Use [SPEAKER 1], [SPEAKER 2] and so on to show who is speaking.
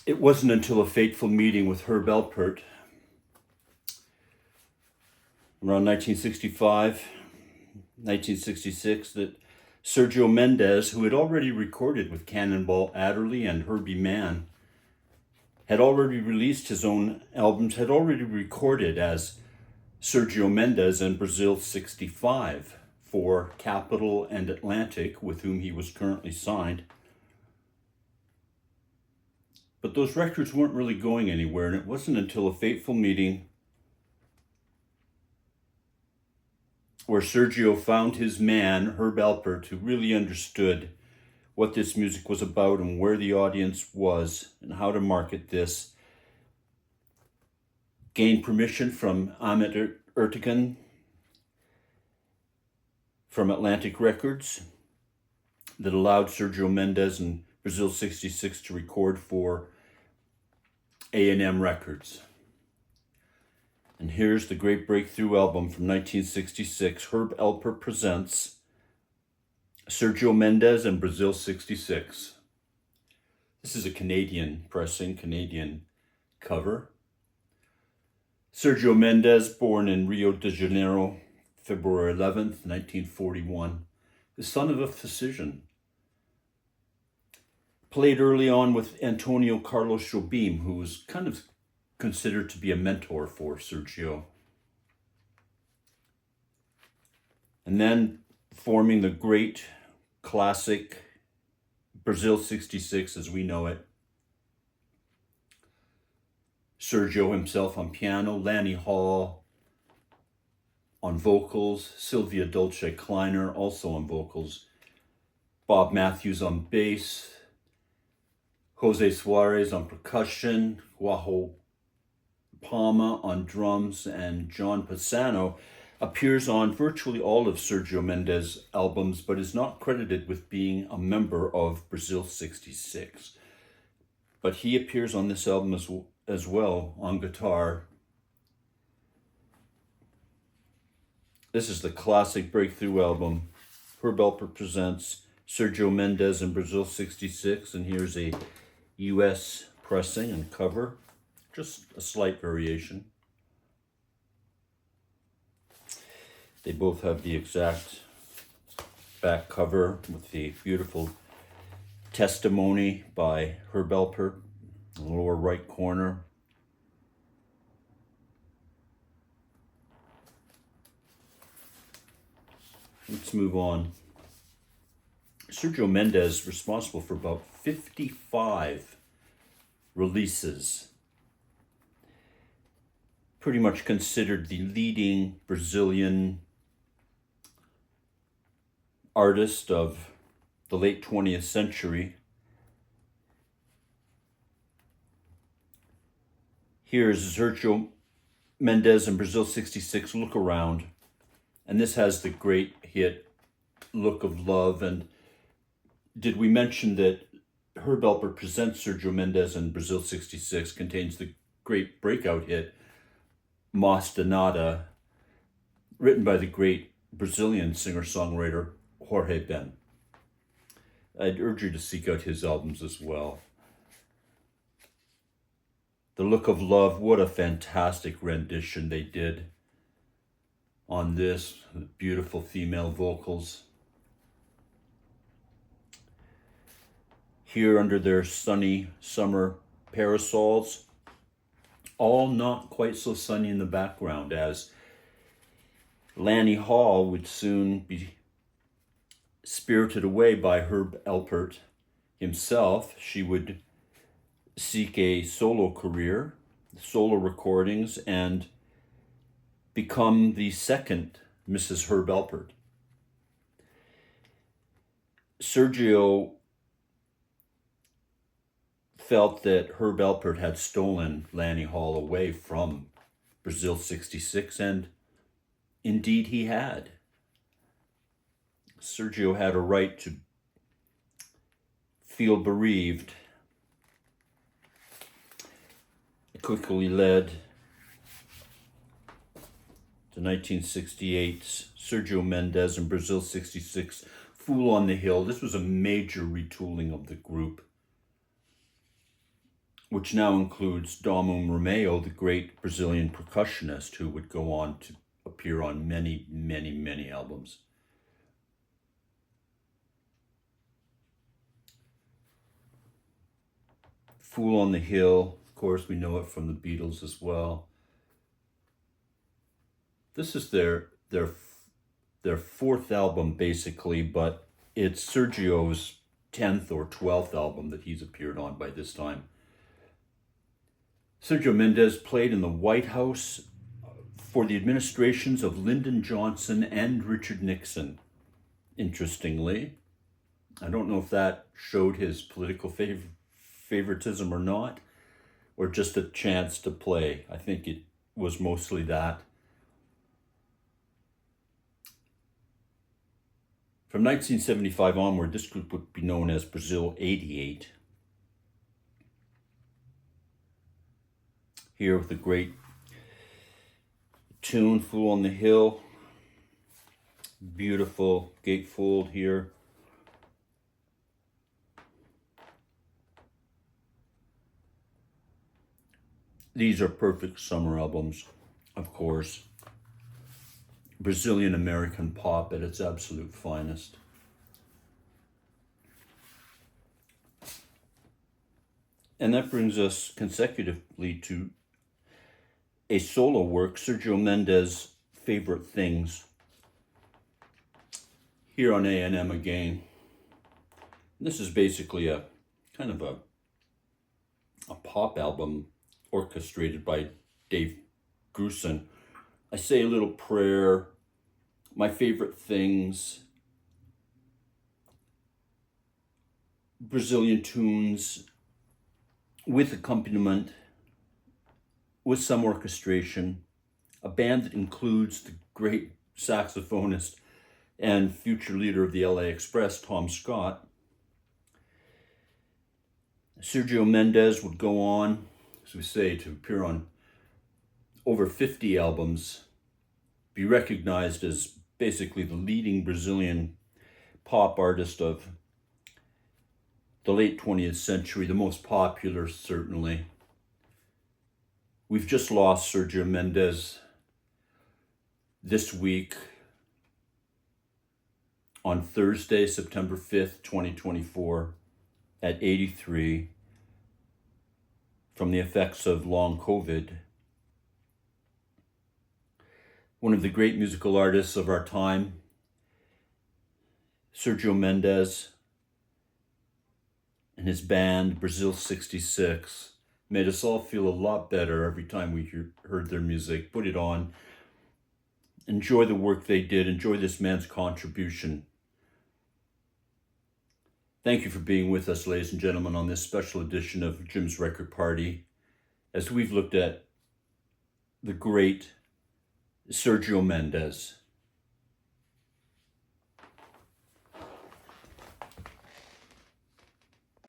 [SPEAKER 1] It wasn't until a fateful meeting with Herb Alpert around 1965, 1966 that Sergio Mendes, who had already recorded with Cannonball Adderley and Herbie Mann, had already released his own albums, had already recorded as Sergio Mendes and Brazil 65 for Capitol and Atlantic, with whom he was currently signed. But those records weren't really going anywhere, and it wasn't until a fateful meeting where Sergio found his man, Herb Alpert, who really understood what this music was about and where the audience was and how to market this, gained permission from Ahmet Ertegun from Atlantic Records that allowed Sergio Mendes and Brazil 66 to record for A&M Records. And here's the great breakthrough album from 1966, Herb Alpert presents Sergio Mendes and Brazil 66. This is a Canadian pressing, Canadian cover. Sergio Mendes, born in Rio de Janeiro, February 11th, 1941, the son of a physician. Played early on with Antonio Carlos Jobim, who was kind of considered to be a mentor for Sergio. And then forming the great classic Brazil 66 as we know it. Sergio himself on piano, Lanny Hall on vocals, Sylvia Dolce Kleiner also on vocals, Bob Matthews on bass, Jose Suarez on percussion, Guajo Palma on drums, and John Pisano appears on virtually all of Sergio Mendes' albums, but is not credited with being a member of Brazil 66. But he appears on this album as well on guitar. This is the classic breakthrough album. Herb Alpert presents Sergio Mendes and Brazil 66, and here's a US pressing and cover, just a slight variation. They both have the exact back cover with the beautiful testimony by Herb Alpert in the lower right corner. Let's move on. Sergio Mendes responsible for about 55 releases. Pretty much considered the leading Brazilian artist of the late 20th century. Here's Sergio Mendes and Brazil 66, Look Around. And this has the great hit, Look of Love. And did we mention that Herb Alpert presents Sergio Mendes and Brazil 66 contains the great breakout hit, Mas de Nada, written by the great Brazilian singer-songwriter Jorge Ben. I'd urge you to seek out his albums as well. The Look of Love, what a fantastic rendition they did on this, with beautiful female vocals. Here under their sunny summer parasols, all not quite so sunny in the background, as Lanny Hall would soon be spirited away by Herb Alpert himself. She would seek a solo career, solo recordings, and become the second Mrs. Herb Alpert. Sergio felt that Herb Alpert had stolen Lanny Hall away from Brazil 66, and indeed he had. Sergio had a right to feel bereaved. It quickly led to 1968's Sergio Mendes and Brazil 66, Fool on the Hill. This was a major retooling of the group. which now includes Dom Romeo, the great Brazilian percussionist who would go on to appear on many, many, many albums. Fool on the Hill, of course, we know it from the Beatles as well. This is their fourth album basically, but it's Sergio's 10th or 12th album that he's appeared on by this time. Sergio Mendes played in the White House for the administrations of Lyndon Johnson and Richard Nixon. Interestingly, I don't know if that showed his political favoritism or not, or just a chance to play. I think it was mostly that. From 1975 onward, this group would be known as Brazil 88. Here with the great tune, Fool on the Hill. Beautiful gatefold here. These are perfect summer albums, of course. Brazilian American pop at its absolute finest. And that brings us consecutively to a solo work, Sergio Mendes' Favorite Things, here on A&M again. This is basically a kind of a pop album orchestrated by Dave Grusin. I Say a Little Prayer, My Favorite Things, Brazilian tunes with accompaniment, with some orchestration, a band that includes the great saxophonist and future leader of the LA Express, Tom Scott. Sergio Mendes would go on, as we say, to appear on over 50 albums, be recognized as basically the leading Brazilian pop artist of the late 20th century, the most popular certainly. We've just lost Sergio Mendes this week on Thursday, September 5th, 2024, at 83, from the effects of long COVID. One of the great musical artists of our time, Sergio Mendes, and his band, Brazil 66, made us all feel a lot better every time we heard their music. Put it on. Enjoy the work they did. Enjoy this man's contribution. Thank you for being with us, ladies and gentlemen, on this special edition of Jim's Record Party, as we've looked at the great Sergio Mendes.